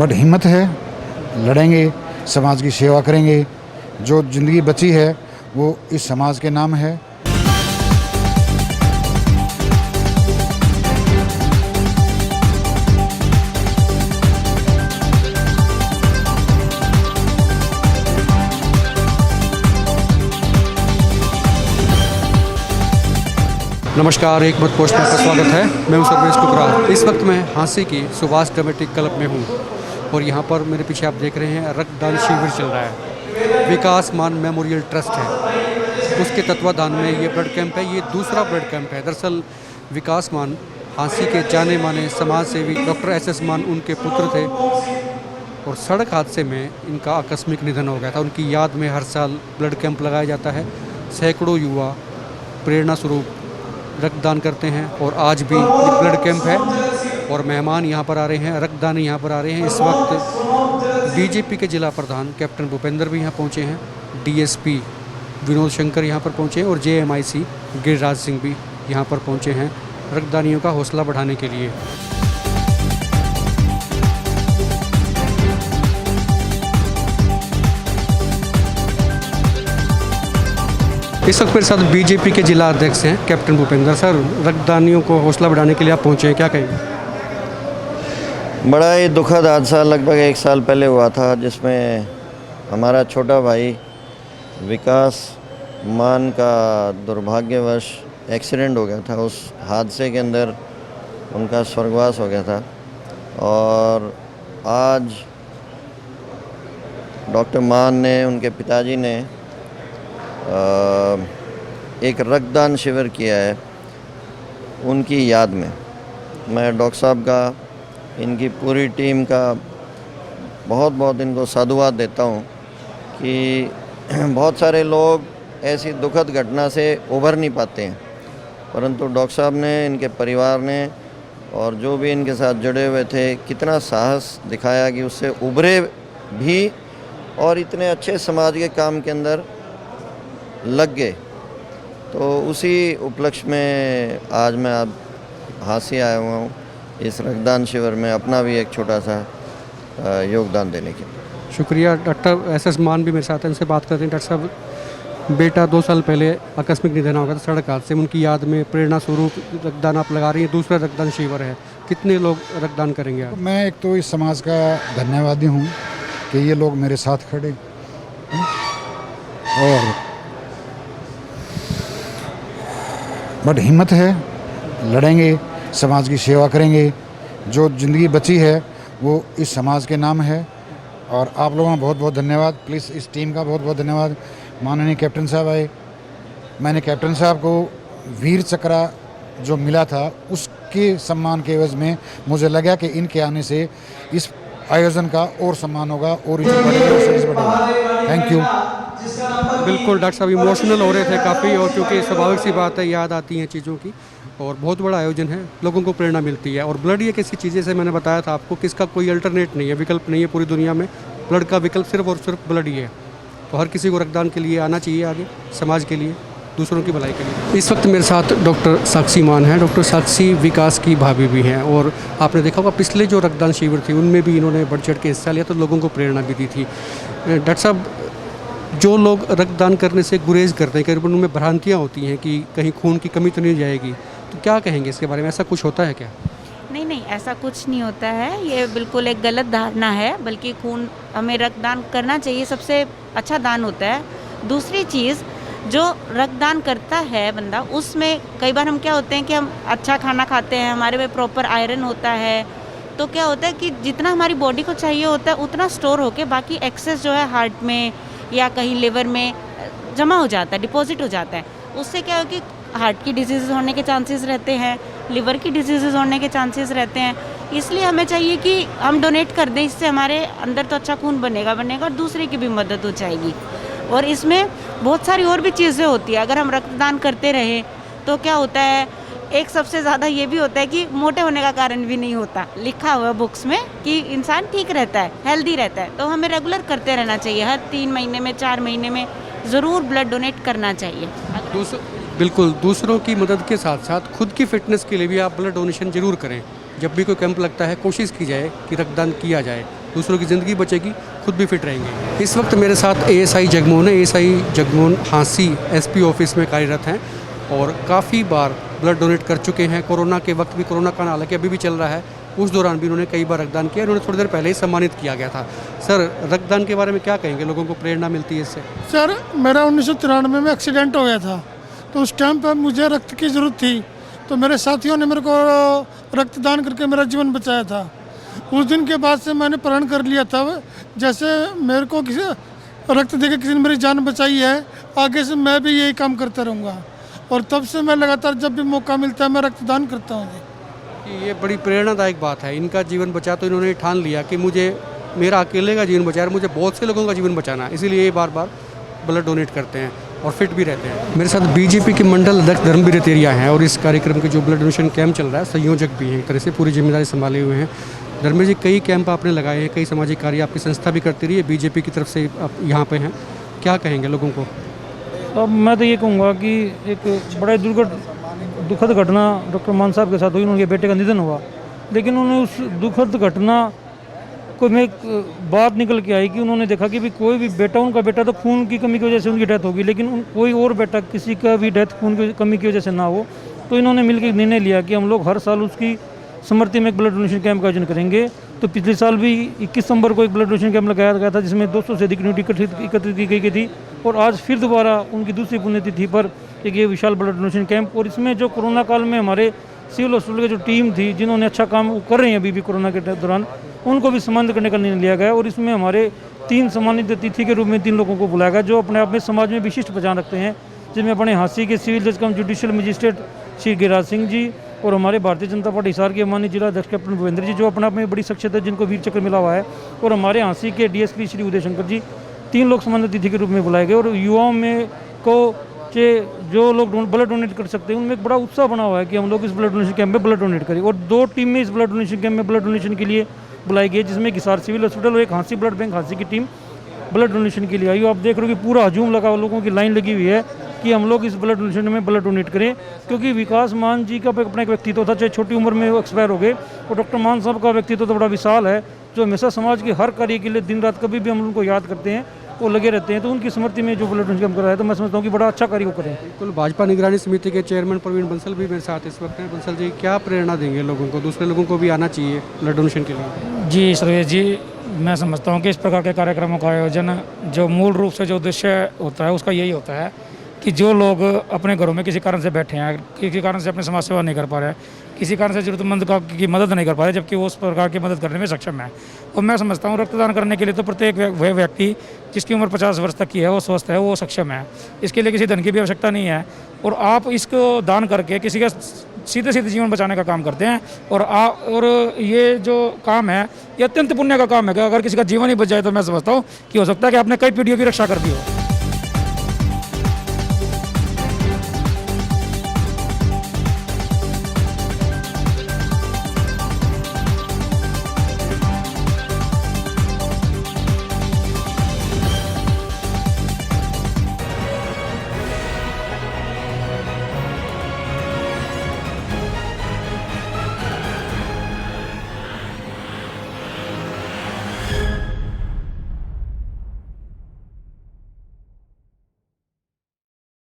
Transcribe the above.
But हिम्मत है, लड़ेंगे, समाज की सेवा करेंगे। जो ज़िंदगी बची है वो इस समाज के नाम है। नमस्कार, एक मत पोस्ट में आपका स्वागत है। मैं हूं सर्वेश कुकराल। इस वक्त मैं हांसी की सुभाष ड्रामेटिक क्लब में हूं और यहां पर मेरे पीछे आप देख रहे हैं रक्तदान शिविर चल रहा है। विकास मान मेमोरियल ट्रस्ट है, उसके तत्वाधान में ये ब्लड कैंप है। ये दूसरा ब्लड कैंप है। दरअसल विकास मान हांसी के जाने माने समाज सेवी डॉक्टर SS मान उनके पुत्र थे और सड़क हादसे में इनका आकस्मिक निधन हो गया था। उनकी याद में हर साल ब्लड कैंप लगाया जाता है। सैकड़ों युवा प्रेरणा स्वरूप रक्तदान करते हैं और आज भी ब्लड कैंप है और मेहमान यहाँ पर आ रहे हैं, रक्तदानी यहाँ पर आ रहे हैं। इस वक्त BJP के जिला प्रधान कैप्टन भूपेंद्र भी यहाँ पहुँचे हैं, DSP विनोद शंकर यहाँ पर पहुँचे हैं और JMIC गिरिराज सिंह भी यहाँ पर पहुँचे हैं रक्तदानियों का हौसला बढ़ाने के लिए। इस वक्त मेरे साथ BJP के जिला अध्यक्ष हैं कैप्टन भूपेंद्र सर। रक्तदानियों को हौसला बढ़ाने के लिए आप पहुँचे हैं, क्या कहेंगे? बड़ा ही दुखद हादसा लगभग 1 साल पहले हुआ था, जिसमें हमारा छोटा भाई विकास मान का दुर्भाग्यवश एक्सीडेंट हो गया था। उस हादसे के अंदर उनका स्वर्गवास हो गया था और आज डॉक्टर मान ने, उनके पिताजी ने एक रक्तदान शिविर किया है उनकी याद में। मैं डॉक्टर साहब का, इनकी पूरी टीम का बहुत बहुत इनको साधुवाद देता हूँ कि बहुत सारे लोग ऐसी दुखद घटना से उभर नहीं पाते हैं, परंतु डॉक्टर साहब ने, इनके परिवार ने और जो भी इनके साथ जुड़े हुए थे, कितना साहस दिखाया कि उससे उभरे भी और इतने अच्छे समाज के काम के अंदर लग गए। तो उसी उपलक्ष्य में आज मैं आप हांसी आया हुआ हूँ इस रक्तदान शिविर में अपना भी एक छोटा सा योगदान देने के लिए। शुक्रिया। डॉक्टर SS मान भी मेरे साथ हैं, उनसे बात करते हैं। डॉक्टर साहब, बेटा 2 साल पहले आकस्मिक निधन हो गया था सड़क हादसे में। उनकी याद में प्रेरणा स्वरूप रक्तदान आप लगा रही हैं, दूसरा रक्तदान शिविर है। कितने लोग रक्तदान करेंगे आप? मैं एक तो इस समाज का धन्यवादी हूँ कि ये लोग मेरे साथ खड़े और बट हिम्मत है, लड़ेंगे, समाज की सेवा करेंगे। जो ज़िंदगी बची है वो इस समाज के नाम है। और आप लोगों का बहुत बहुत धन्यवाद। प्लीज़ इस टीम का बहुत बहुत धन्यवाद। माननीय कैप्टन साहब आए, मैंने कैप्टन साहब को वीर चक्र जो मिला था उसके सम्मान के एवज में मुझे लगा कि इनके आने से इस आयोजन का और सम्मान होगा और इज्जत बढ़ेगी और सर्विस बढ़ेगी। Thank you. बिल्कुल, डॉक्टर साहब इमोशनल हो रहे थे काफ़ी, और क्योंकि स्वाभाविक सी बात है, याद आती हैं चीज़ों की। और बहुत बड़ा आयोजन है, लोगों को प्रेरणा मिलती है। और ब्लड ये किसी चीज़ से मैंने बताया था आपको कि इसका कोई अल्टरनेट नहीं है, विकल्प नहीं है पूरी दुनिया में। ब्लड का विकल्प सिर्फ और सिर्फ ब्लड ही है। तो हर किसी को रक्तदान के लिए आना चाहिए आगे, समाज के लिए, दूसरों की भलाई के लिए। इस वक्त मेरे साथ डॉक्टर साक्षी मान हैं। डॉक्टर साक्षी विकास की भाभी भी हैं और आपने देखा होगा पिछले जो रक्तदान शिविर थे उनमें भी इन्होंने बढ़ चढ़ के हिस्सा लिया, तो लोगों को प्रेरणा भी दी थी। डॉक्टर साहब, जो लोग रक्तदान करने से गुरेज करते हैं, कई बार उनमें भ्रांतियाँ होती हैं कि कहीं खून की कमी तो नहीं जाएगी, तो क्या कहेंगे इसके बारे में? ऐसा कुछ होता है क्या? नहीं, ऐसा कुछ नहीं होता है। ये बिल्कुल एक गलत धारणा है। बल्कि खून, हमें रक्तदान करना चाहिए, सबसे अच्छा दान होता है। दूसरी चीज़, जो रक्तदान करता है बंदा, उसमें कई बार हम क्या होते हैं कि हम अच्छा खाना खाते हैं, हमारे में प्रॉपर आयरन होता है, तो क्या होता है कि जितना हमारी बॉडी को चाहिए होता है उतना स्टोर होके बाकी एक्सेस जो है हार्ट में या कहीं लिवर में जमा हो जाता है, डिपॉजिट हो जाता है। उससे क्या हो कि हार्ट की डिजीज़ होने के चांसेस रहते हैं, लिवर की डिजीज़ होने के चांसेस रहते हैं। इसलिए हमें चाहिए कि हम डोनेट कर दें, इससे हमारे अंदर तो अच्छा खून बनेगा और दूसरे की भी मदद हो जाएगी। और इसमें बहुत सारी और भी चीज़ें होती है। अगर हम रक्तदान करते रहें तो क्या होता है, एक सबसे ज़्यादा ये भी होता है कि मोटे होने का कारण भी नहीं होता। लिखा हुआ बुक्स में कि इंसान ठीक रहता है, हेल्दी रहता है। तो हमें रेगुलर करते रहना चाहिए, हर 3 महीने में, 4 महीने में ज़रूर ब्लड डोनेट करना चाहिए। बिल्कुल, दूसरों की मदद के साथ साथ खुद की फिटनेस के लिए भी आप ब्लड डोनेशन ज़रूर करें। जब भी कोई कैंप लगता है कोशिश की जाए कि रक्तदान किया जाए। दूसरों की ज़िंदगी बचेगी, खुद भी फिट रहेंगे। इस वक्त मेरे साथ एएसआई जगमोहन है। ASI Jagmohan Hansi SP office में कार्यरत हैं और काफ़ी बार ब्लड डोनेट कर चुके हैं। कोरोना के वक्त भी, कोरोना का हालांकि अभी भी चल रहा है, उस दौरान भी उन्होंने कई बार रक्तदान किया। उन्होंने थोड़ी देर पहले ही सम्मानित किया गया था। सर, रक्तदान के बारे में क्या कहेंगे? लोगों को प्रेरणा मिलती है इससे? सर, मेरा 1993 में एक्सीडेंट हो गया था, तो उस टाइम पर मुझे रक्त की ज़रूरत थी, तो मेरे साथियों ने मेरे को रक्तदान करके मेरा जीवन बचाया था। उस दिन के बाद से मैंने प्रण कर लिया था, जैसे मेरे को किसी रक्त देके किसी ने मेरी जान बचाई है, आगे से मैं भी यही काम करता रहूँगा। और तब से मैं लगातार जब भी मौका मिलता है मैं रक्तदान करता हूँ। ये बड़ी प्रेरणादायक बात है। इनका जीवन बचा तो इन्होंने ठान लिया कि मुझे मेरा अकेले का जीवन बचा है, मुझे बहुत से लोगों का जीवन बचाना है, इसीलिए ये बार बार ब्लड डोनेट करते हैं और फिट भी रहते हैं। मेरे साथ बीजेपी के मंडल अध्यक्ष धर्मवीर रेतेरिया हैं और इस कार्यक्रम के जो ब्लड डोनेशन कैंप चल रहा है, संयोजक भी हैं, एक तरह से पूरी जिम्मेदारी संभाले हुए हैं। धर्मवीर जी, कई कैंप आपने लगाए हैं, कई सामाजिक कार्य आपकी संस्था भी करती रही है, बीजेपी की तरफ से आप यहाँ पे हैं, क्या कहेंगे लोगों को? अब मैं तो ये कहूँगा कि एक बड़ा दुखद घटना डॉक्टर मान साहब के साथ हुई। उनके बेटे का निधन हुआ, लेकिन उन्होंने उस दुखद घटना को में एक बात निकल के आई कि उन्होंने देखा कि भी कोई भी बेटा, उनका बेटा तो खून की कमी की वजह से उनकी डेथ होगी, लेकिन कोई और बेटा किसी का भी डेथ खून की कमी की वजह से ना हो, तो इन्होंने मिलकर निर्णय लिया कि हम लोग हर साल उसकी स्मृति में एक ब्लड डोनेशन कैंप का आयोजन करेंगे। तो पिछले साल भी 21 दिसंबर को एक ब्लड डोनेशन कैंप लगाया गया था, जिसमें 200 से अधिक यूनिट एकत्रित की गई थी। और आज फिर दोबारा उनकी दूसरी पुण्यतिथि पर एक ये विशाल ब्लड डोनेशन कैंप। और इसमें जो कोरोना काल में हमारे सिविल हॉस्पिटल की जो टीम थी, जिन्होंने अच्छा काम कर रहे हैं अभी भी कोरोना के दौरान, उनको भी सम्मानित करने का निर्णय लिया गया। और इसमें हमारे 3 सम्मानित अतिथि के रूप में 3 लोगों को बुलाया गया, जो अपने आप में समाज में विशिष्ट पहचान रखते हैं, जिनमें अपने हांसी के सिविल जज कम जुडिशियल मजिस्ट्रेट श्री गिरिराज सिंह जी और हमारे भारतीय जनता पार्टी हिसार के माननीय जिला अध्यक्ष कैप्टन भूपेंद्र जी, जो अपने आप में बड़ी शख्सियत है, जिनको वीर चक्र मिला हुआ है, और हमारे हांसी के डीएसपी श्री उदय शंकर जी। 3 लोग सम्मानित अतिथि के रूप में बुलाए गए। और युवाओं में को जो लोग ब्लड डोनेट कर सकते हैं, उनमें एक बड़ा उत्साह बना हुआ है कि हम लोग इस ब्लड डोनेशन कैंप में ब्लड डोनेट करें। और 2 टीमें इस ब्लड डोनेशन कैंप में ब्लड डोनेशन के लिए बुलाई गई, जिसमें हिसार सिविल हॉस्पिटल और एक हांसी ब्लड बैंक हांसी की टीम ब्लड डोनेशन के लिए आई। आप देख रहे हो कि पूरा हजूम लगा, लोगों की लाइन लगी हुई है कि हम लोग इस ब्लड डोनेशन में ब्लड डोनेट करें, क्योंकि विकास मान जी का अपना एक व्यक्तित्व था, चाहे छोटी उम्र में वो एक्सपायर हो गए, और डॉक्टर मान साहब का व्यक्तित्व तो बड़ा विशाल है, जो हमेशा समाज के हर कार्य के लिए दिन रात कभी भी हम उनको याद करते हैं, वो लगे रहते हैं। तो उनकी स्मृति में जो ब्लड डोनेशन कैंप कराया, तो मैं समझता हूँ कि बड़ा अच्छा कार्य वो करें। बिल्कुल। भाजपा निगरानी समिति के चेयरमैन प्रवीण बंसल भी मेरे साथ इस वक्त हैं। बंसल जी, क्या प्रेरणा देंगे लोगों को? दूसरे लोगों को भी आना चाहिए ब्लड डोनेशन के लिए। जी सर्वेश जी, मैं समझता हूँ कि इस प्रकार के कार्यक्रमों का आयोजन जो मूल रूप से जो उद्देश्य होता है उसका यही होता है कि जो लोग अपने घरों में किसी कारण से बैठे हैं, किसी कारण से अपनी समाज सेवा नहीं कर पा रहे हैं, किसी कारण से जरूरतमंद की मदद नहीं कर पा रहे, जबकि वो उस प्रकार की मदद करने में सक्षम है। और मैं समझता हूँ रक्तदान करने के लिए तो प्रत्येक वह व्यक्ति जिसकी उम्र 50 वर्ष तक की है, वो स्वस्थ है, वो सक्षम है। इसके लिए किसी धन की भी आवश्यकता नहीं है, और आप इसको दान करके किसी का सीधे सीधे जीवन बचाने का काम करते हैं। और ये जो काम है, ये अत्यंत पुण्य का काम है कि अगर किसी का जीवन ही बच जाए, तो मैं समझता हूँ कि हो सकता है कि आपने कई पीढ़ियों की रक्षा कर दी हो।